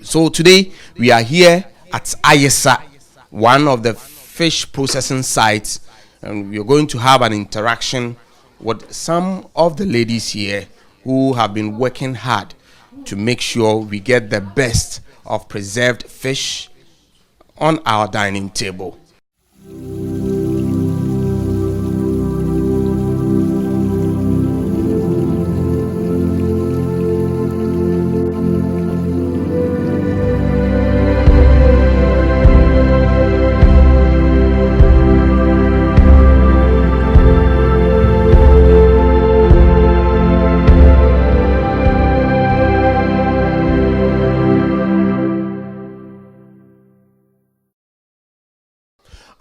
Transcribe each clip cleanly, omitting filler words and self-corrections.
So today we are here at Ayesa, one of the fish processing sites, and we are going to have an interaction with some of the ladies here who have been working hard to make sure we get the best of preserved fish on our dining table.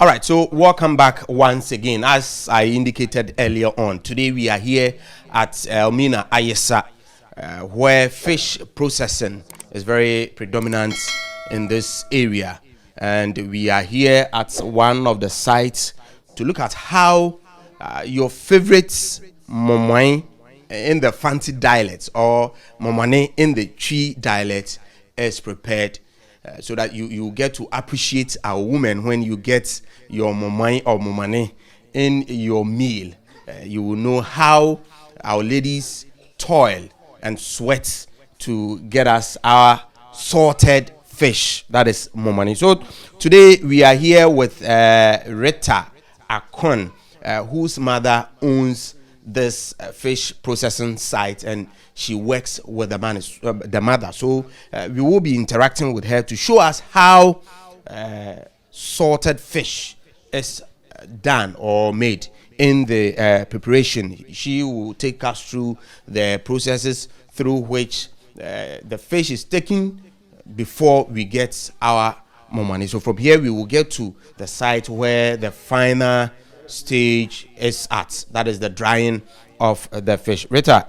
All right, so welcome back once again. As I indicated earlier on, today we are here at Elmina, Ayesa, where fish processing is very predominant in this area. And we are here at one of the sites to look at how your favorite momoi in the fancy dialect or momane in the Twi dialect is prepared. So that you get to appreciate our women when you get your momai or momane in your meal. You will know how our ladies toil and sweat to get us our salted fish, that is momane. So today we are here with Rita Akon, whose mother owns this fish processing site, and she works with the mother. So we will be interacting with her to show us how salted fish is done or made in the preparation. She will take us through the processes through which the fish is taken before we get our momani. So from here we will get to the site where the final stage is at, that is the drying of the fish. Rita,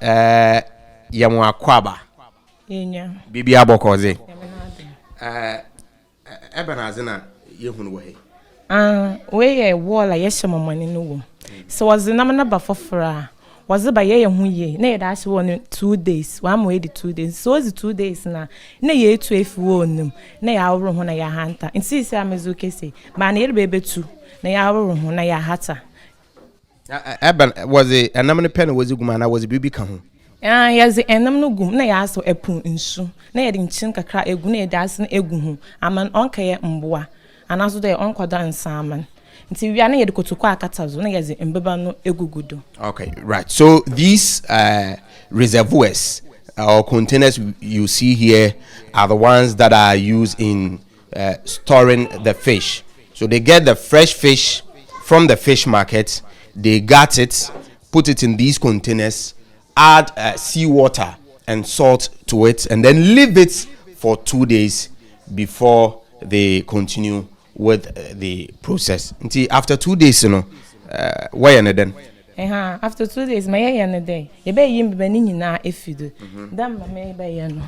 yamwa kwaba bibi abokoze ebenazina yehunu wahe we wall yeshomamani no wo so was the number bafofra was ba ye hu ye na yeda ase won 2 days one way the 2 days so the 2 days na ye 12 wonum na ya awro ho na ya hanta nti se amezu kese ma na yebe betu na ya awro ho na ya hata Eben was it a number pen was gumana was bibi ka ho yes enam no gum na ya aso epun nsu na ye de nchin kakra egu na ye da ase na egu ho aman onka ye mboa anaso de onkwada nsaman nti wi ana ye de kotoko akatazo na ye ze mbeba no egugudo. Okay, right. So these reservoirs or containers you see here are the ones that are used in storing the fish. So they get the fresh fish from the fish market, they gut it, put it in these containers, add seawater and salt to it, and then leave it for 2 days before they continue with the process. Until after 2 days, why and then? After 2 days, my and day. You be yim be ni na efido. Dam ma me be ye no.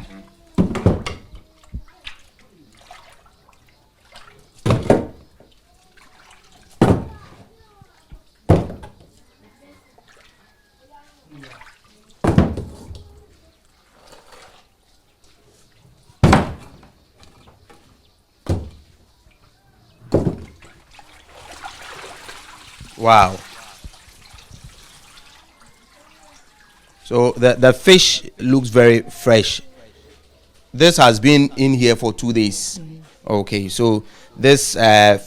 Wow. So the fish looks very fresh. This has been in here for 2 days. Okay, so this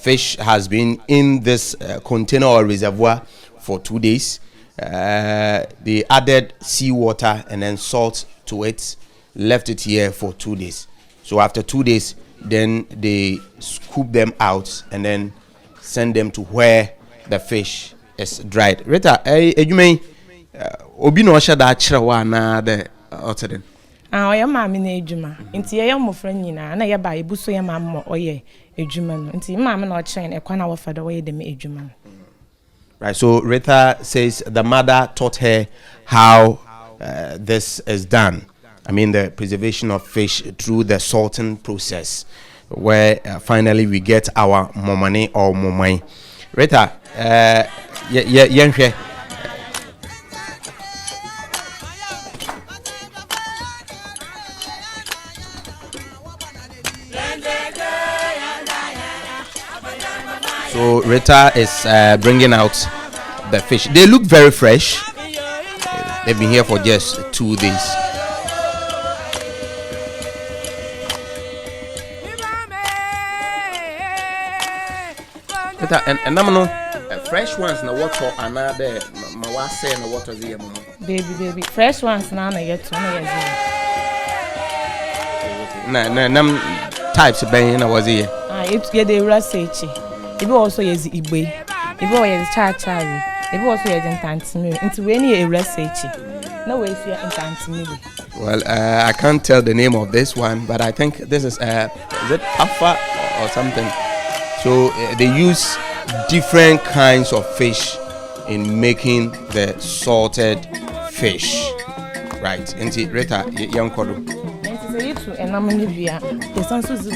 fish has been in this container or reservoir for 2 days. They added seawater and then salt to it, left it here for 2 days. So after 2 days, then they scoop them out and then send them to where the fish is dried. Rita, you may obi no sha da kire wa na the oteden. Oya maami na ejuma. Nti ye mmofra nyina na ye ba ebuso ye maamo oye ejuma no. Nti maami na o kire na ekwa na wo fada wo ye dem ejuma no. Right, so Rita says the mother taught her how this is done. I mean the preservation of fish through the salting process, where finally we get our momane or momai. Rita, So Rita is bringing out the fish. They look very fresh. They've been here for just 2 days. Rita, and I'm no fresh ones in the water and there. My wife say in the water here, mama. Baby, fresh ones now na yet 2 years. Na types ben na was here. It's get the research. It also is Igbe. It was Chachari. It also is in Tantimiri. Into any research. No way here in Tantimiri. Well, I can't tell the name of this one, but I think this is it Alpha or something. So they use different kinds of fish in making the salted fish. Right. Into Rita, young Kodo. And I'm in Libya. The songs is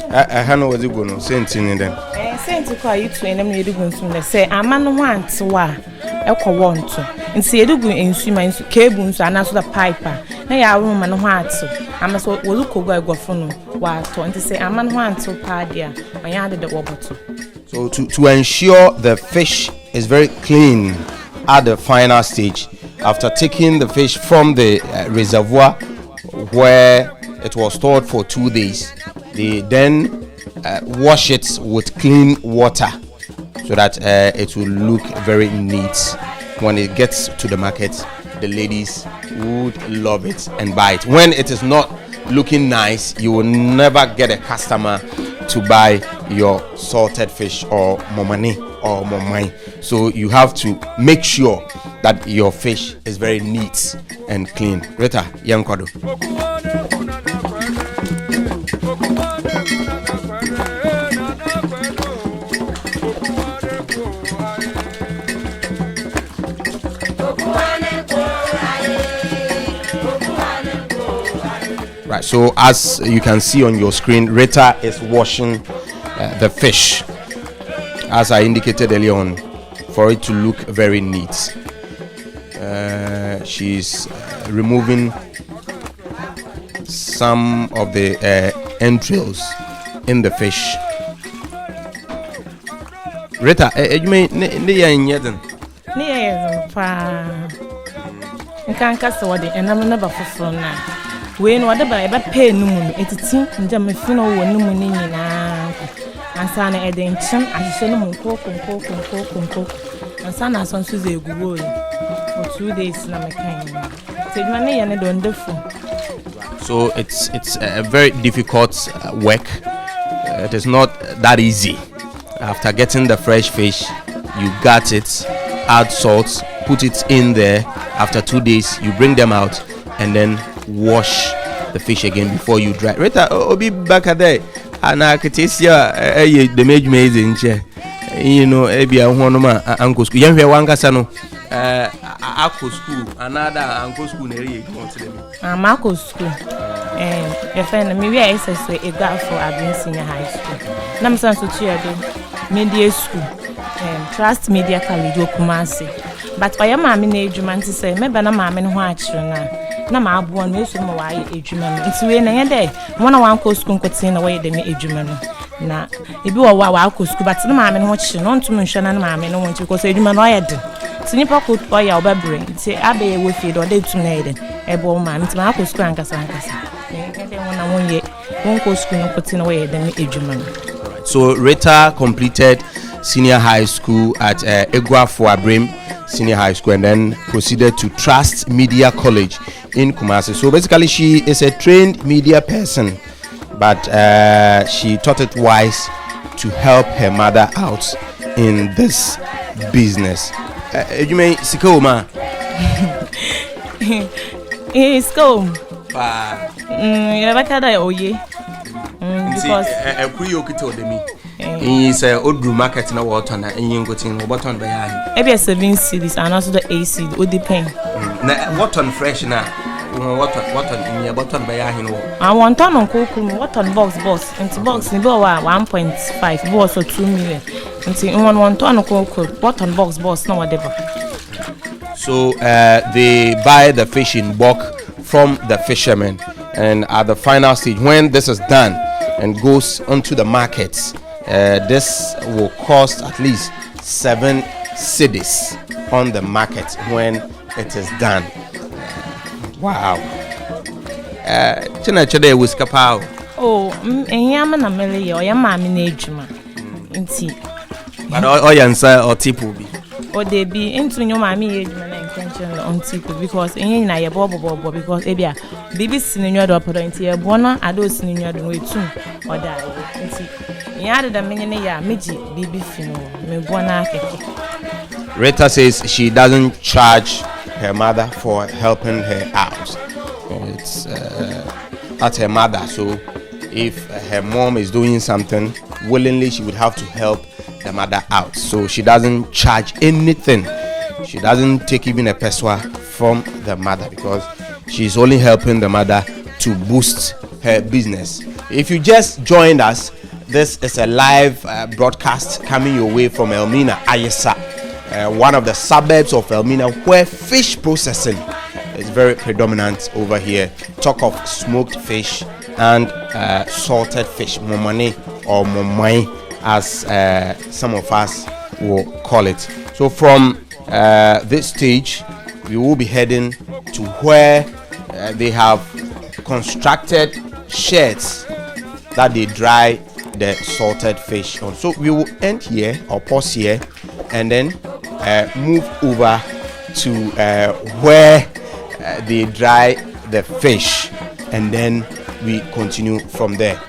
I know what you going to say in them. Saying to call you to enemy going to say, a man wants wa echo want to. And see, you go in swim cables and answer the piper. Nay, our woman wants to. I must look over go for no while to say, a man wants to padia. I added the water. So to ensure the fish is very clean at the final stage, after taking the fish from the reservoir where it was stored for 2 days, they then wash it with clean water so that it will look very neat. When it gets to the market, the ladies would love it and buy it. When it is not looking nice, you will never get a customer to buy your salted fish or momani or momai. So you have to make sure that your fish is very neat and clean. Rita, Yankodo. Right, so as you can see on your screen, Rita is washing the fish, as I indicated earlier on, for it to look very neat. She's removing some of the entrails in the fish. Rita, you may never from now. When whatever ever pay no money, it's a thing, and Jammy Fino will no money now. And Sana Edencham, and she no coke, and Sana son Susie Guru for 2 days. Take money and I don't do. So it's a very difficult work. It is not that easy. After getting the fresh fish, you gut it, add salt, put it in there. After 2 days, you bring them out and then wash the fish again before you dry. Rita, Obi back there. And I could taste the made in chair. You know, Ebi Honoma, Uncle School. Young Wangasano, Uncle School, another Uncle School. Uncle School. And if I maybe I say a girl for I've senior high school. Namson Suchi, media school, Trust Media College, Kumasi. But I am a minute, man to say, maybe I'm a man watch now. Na ma abuon me so mo wa edwuma me nti we na ye dey mo na wan ko school nkotin na we dey me edwuma no na ebi wo wa ko school but na ma me no chi no ntum nhwe na ma me no won chi ko so edwuma no ye dey tinyi pa ko to ya obabre nti abe ye we fi do dey tum na ye dey ebo ma nti ma ko school ankasa ye dey won na won ye won ko school nkotin na we dey me edwuma no. So Rita completed senior high school at Egwafo Abrim Senior High School and then proceeded to Trust Media College in Kumasi. So basically she is a trained media person, but she thought it wise to help her mother out in this business. You may Sikoma. Sikoma. Because it's a old market in a water and you go to button by maybe 7 cities and also the AC would depend. What on fresh now? What on in your button by I want on cocoa, what on box into box in 1.5 boss or 2 million. Into 1 ton of cocoa, what on box, no whatever. So they buy the fish in bulk from the fishermen, and at the final stage, when this is done and goes onto the markets, this will cost at least 7 cedis on the market when it is done. Wow. China chede wiskapa. Oh, enyama na mele ye oyama mi na ejuma. Nti. But oyansa or tipu bi. O de bi into nyo ma mi ejuma na intention on tipu because enye na ye bobo because ebia bibi sinenyo do podo nti ye bo na ado sinenyo do wetum oda nti. Nyade da menye ne ya meji bibi fino me bo na keke. Rita says she doesn't charge her mother for helping her out. It's at her mother, so if her mom is doing something willingly, she would have to help the mother out. So she doesn't charge anything. She doesn't take even a peswa from the mother because she's only helping the mother to boost her business. If you just joined us, this is a live broadcast coming your way from Elmina, Ayesa, one of the suburbs of Elmina, where fish processing is very predominant over here. Talk of smoked fish and salted fish, momane or momai, as some of us will call it. So from this stage, we will be heading to where they have constructed sheds that they dry the salted fish on. So we will end here or pause here and then move over to where they dry the fish, and then we continue from there.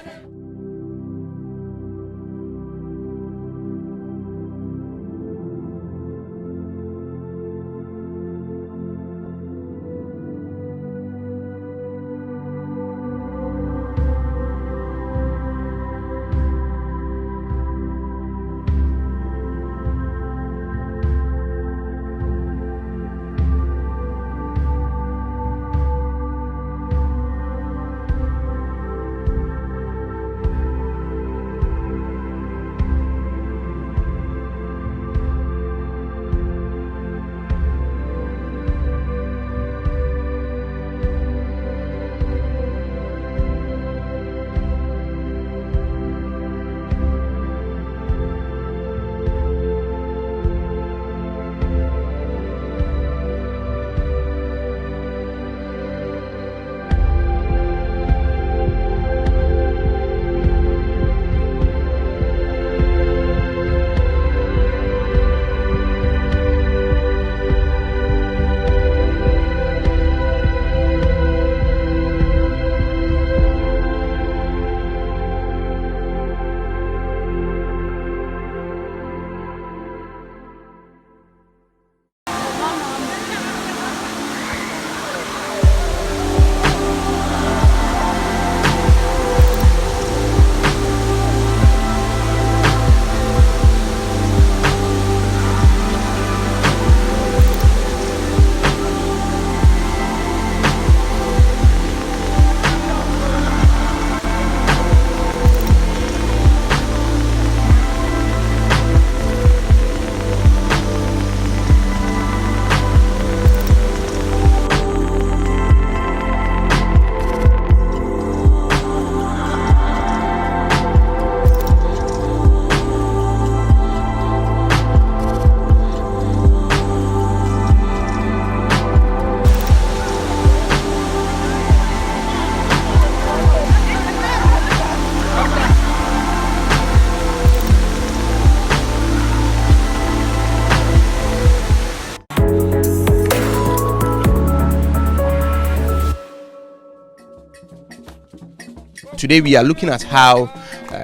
Today we are looking at how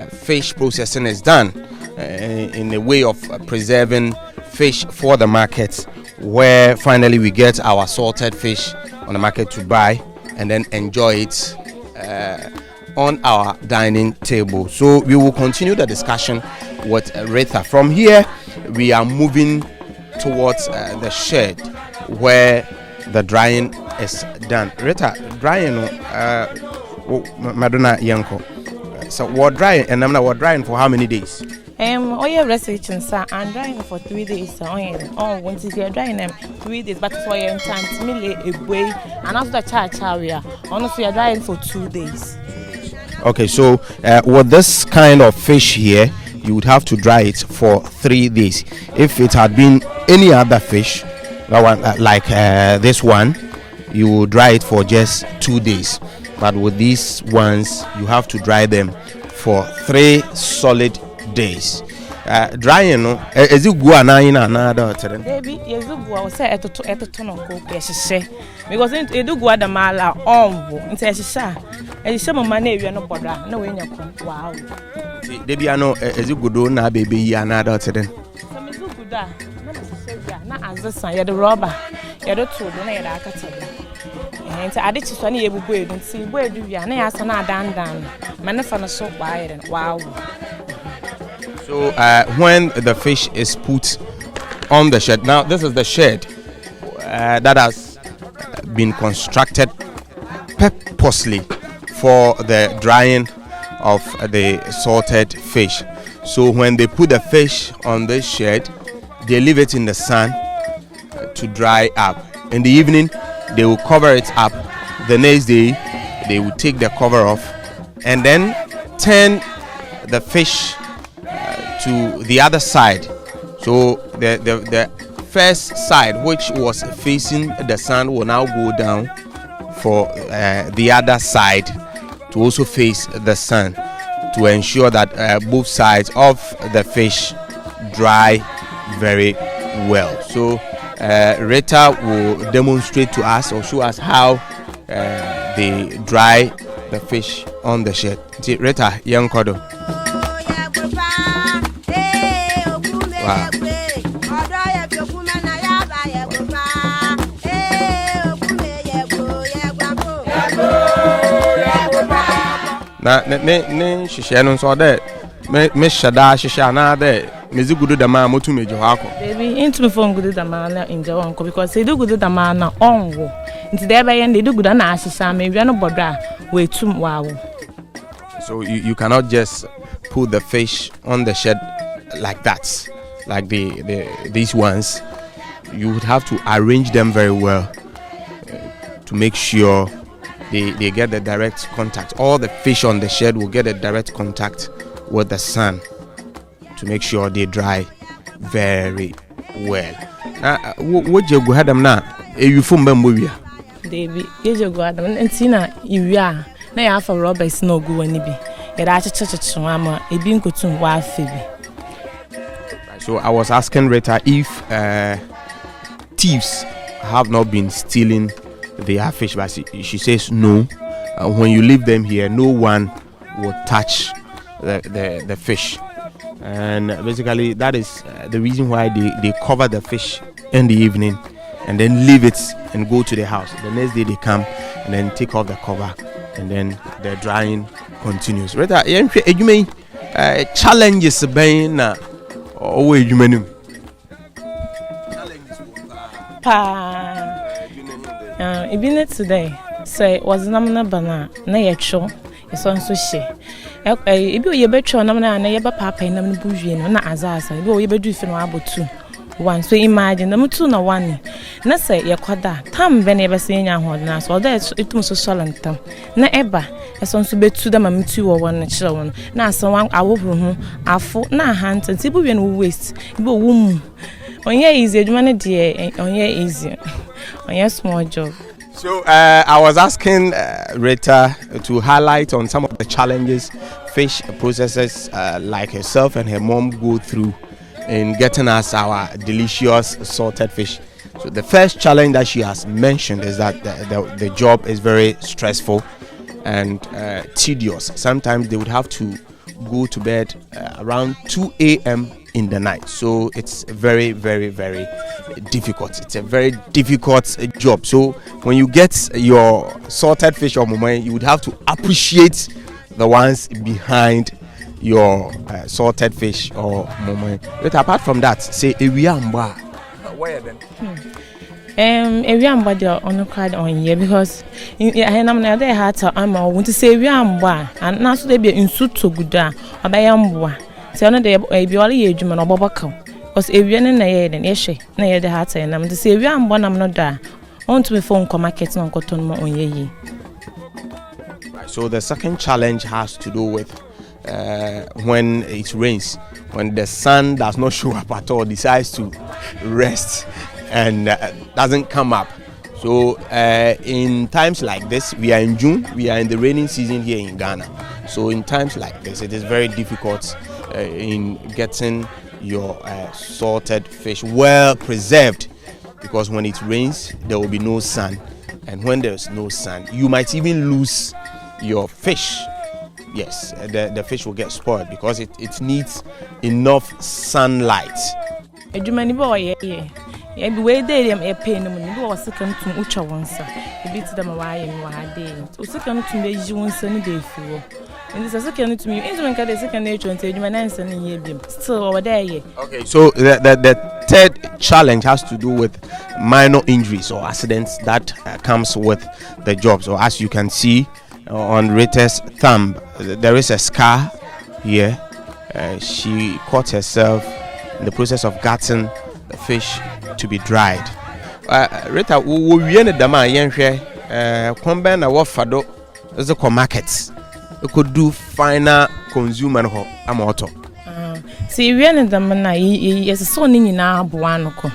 fish processing is done in a way of preserving fish for the market, where finally we get our salted fish on the market to buy and then enjoy it on our dining table. So we will continue the discussion with Retha. From here we are moving towards the shed where the drying is done. Retha, drying Madonna Yanko. So we're drying, and I'm not we're drying for how many days? Oh yeah, researching sir. I'm drying for 3 days. Oh, once you're drying them 3 days, but for your time to me a way, and after charge area, honestly, you're drying for 2 days. Okay, so with this kind of fish here, you would have to dry it for 3 days. If it had been any other fish, that one, like this one, you will dry it for just 2 days. But with these ones, you have to dry them for 3 solid days. Drying, no, is it go in another? Baby, yes, go say at the ton of coke, because it do go at the mala on, and says, and some money you are not bother, no in your wow. Baby, I know, is it good on baby, another today. Some is good, not as the son, you're the robber, you're the two, the night I cut it. And I did to any able way and see where do you and I ask another down, manifest so quiet and wow. So when the fish is put on the shed, now this is the shed that has been constructed purposely for the drying of the salted fish. So when they put the fish on this shed, they leave it in the sun to dry up. In the evening, they will cover it up. The next day, they will take the cover off and then turn the fish to the other side. So the first side, which was facing the sun, will now go down for the other side to also face the sun, to ensure that both sides of the fish dry very well. So Rita will demonstrate to us or show us how they dry the fish on the shed. Rita, young Kodo. Wow. Na ne shisha no so that me shada shisha na that me zi gudu da ma motu mejo hako baby into me phone gudu da ma na inja wonko because they do gudu da ma na onwo nti dey be they do gudu na shisha me wi no bodo we tum wow. So you cannot just put the fish on the shed like that, like these ones. You would have to arrange them very well to make sure they get the direct contact. All the fish on the shed will get a direct contact with the sun to make sure they dry very well. What you go ahead them now? You from Bambia? Baby, you go ahead and see na you are. Na ya for robbers no go any be. You are church mama. E bin go to wa febi. So I was asking Rita if thieves have not been stealing their fish, but she says no. When you leave them here, no one will touch the fish, and basically that is the reason why they cover the fish in the evening and then leave it and go to the house. The next day they come and then take off the cover and then the drying continues. Rita, you mean challenges being oh you mean even today say was namna bana na yecho eso nso hye ebi o yebetwo namna na yeba papa na mne buwie no na azasa ebi o yebedu fi no abotu one. So imagine na mutu na one na say yekwada tam be na yebese nya hod na so that itum so solantam na eba eso nso betu da mamutu wo won na kire won na asan wan awobro ho afo na hanta ti buwie no waste ebi o wum onye easy adwuma ne de onye easy onye small job. So I was asking Rita to highlight on some of the challenges fish processors like herself and her mom go through in getting us our delicious salted fish. So the first challenge that she has mentioned is that the job is very stressful and tedious. Sometimes they would have to go to bed around 2 a.m. in the night. So it's very, very, very difficult. It's a very difficult job. So when you get your salted fish or momo, you would have to appreciate the ones behind your salted fish or momo. But apart from that, say ewiamba. Where then? Ewiamba they on cried on here because I am na dey hard to want to say ewiamba and now so they be in suit to good abayamba. So no dey be only ye adwuma no bobaka. Because ewia ne na ye den ye hwe na ye de hat na me say ewia ambo nam no da. Want to be phone ko market no nkoton mo onye. So the second challenge has to do with when it rains, when the sun does not show up at all, decides to rest and doesn't come up. So in times like this, we are in June, we are in the raining season here in Ghana. So in times like this, it is very difficult in getting your salted fish well preserved, because when it rains, there will be no sun. And when there's no sun, you might even lose your fish. Yes, the fish will get spoiled because it needs enough sunlight. Ebi we dey dem e pay no ni do wasika ntum utwa wonsa ebi ti dem wa aye no ha dey usika ntum be yi wonsa ni dey fiwo ndi se sika ntum yi ntum nka dey sika na etwa nti edwuma na nsa ni ye biem still over there. Okay, so the third challenge has to do with minor injuries or accidents that comes with the job. So as you can see on Rita's thumb, there is a scar here. She caught herself in the process of gutting the fish to be dried. Rita, we ne dama yenhwe kombe na wo fado is the markets. We could do final consumer ho amoto. See we ne dama na yes so ni nyina aboa no ko.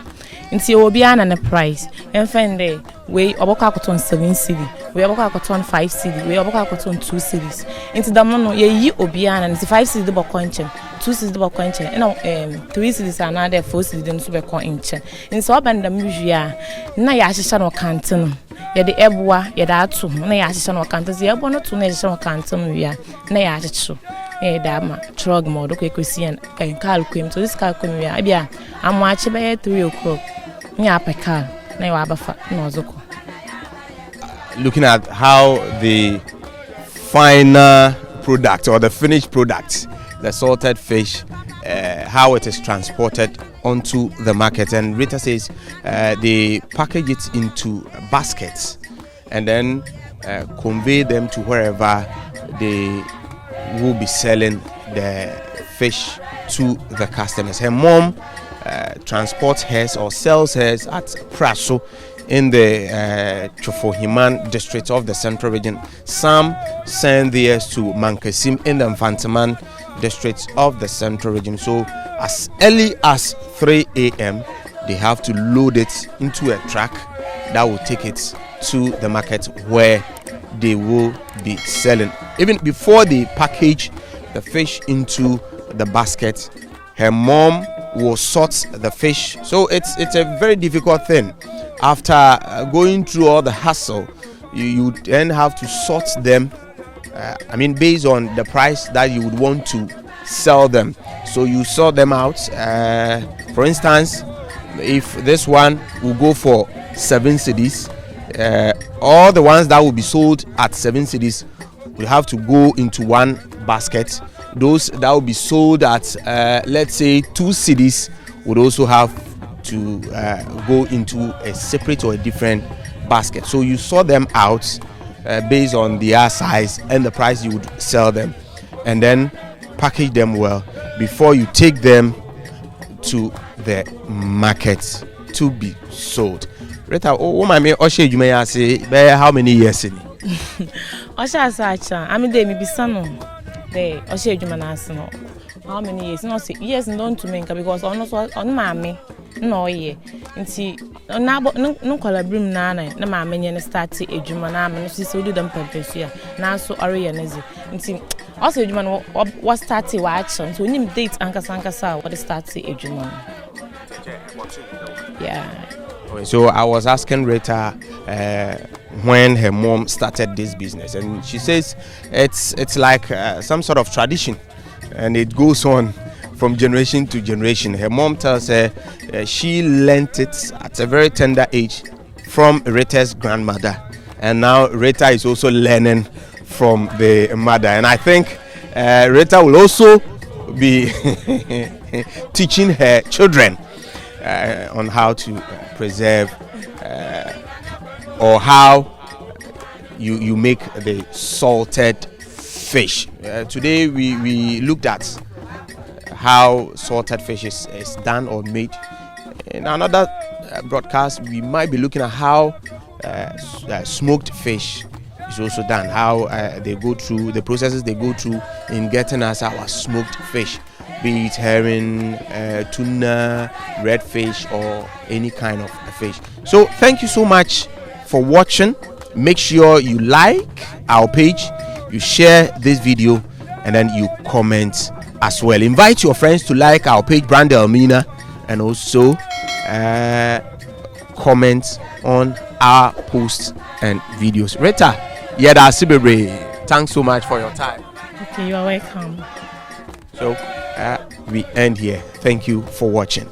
Nti obi ana na price. Enfende we oboko akoton 7 cedi, we oboko akoton 5 cedi, we oboko akoton 2 cedis. Nti dama no ye yi obi ana nti 5 cedi de boko nchen. 2 cities the bako inche, no 3 cities are now there 4 cities then super bako inche. In so band the musia, na ya shisha no canton. Ya the ebwa, ya da atu, na ya shisha no canton, ya bono to na shisha no canton ya, na ya chichu. Dama, trog mod, okay, Christian, and Carl Quim, so this car come ya, abia, I'm watching by 3 o'clock. Ya pe car, na ya abafa, no zoko. Looking at how the final product or the finished product, the salted fish, how it is transported onto the market, and Rita says they package it into baskets and then convey them to wherever they will be selling the fish to the customers. Her mom transports hers or sells hers at Praso in the Chofohiman district of the Central Region. Some send theirs to Mankasim in the Mfantaman districts of the Central Region. So as early as 3 a.m. they have to load it into a truck that will take it to the market where they will be selling. Even before they package the fish into the basket, her mom will sort the fish. So it's a very difficult thing. After going through all the hassle, you then have to sort them. Based on the price that you would want to sell them. So you sort them out. For instance, if this one will go for 7 cedis, all the ones that will be sold at 7 cedis will have to go into one basket. Those that will be sold at let's say 2 cedis would also have to go into a separate or a different basket. So you sort them out based on their size and the price you would sell them, and then package them well before you take them to the market to be sold. Rita, how many years in how many years? No, say yes, don't to me because on mammy, no ye. Nti no colabrim nana, no mammy and start a Jumana, and she so do them purpose here. Now so Arianazi. Nti also Juman was starting action. So when you date Anka Sankasa, what starts a Juman. Yeah. So I was asking Rita when her mom started this business, and she says it's like some sort of tradition. And it goes on from generation to generation. Her mom tells her she learnt it at a very tender age from Rita's grandmother, and now Rita is also learning from the mother. And I think Rita will also be teaching her children on how to preserve or how you make the salted fish. Today we looked at how salted fish is done or made. In another broadcast, we might be looking at how smoked fish is also done, how they go through the processes they go through in getting us our smoked fish, be it herring, tuna, redfish, or any kind of fish. So thank you so much for watching. Make sure you like our page, you share this video, and then you comment as well. Invite your friends to like our page, Brand Elmina, and also comment on our posts and videos. Rita, Yeda Sibebre, thanks so much for your time. Okay, you are welcome. So we end here. Thank you for watching.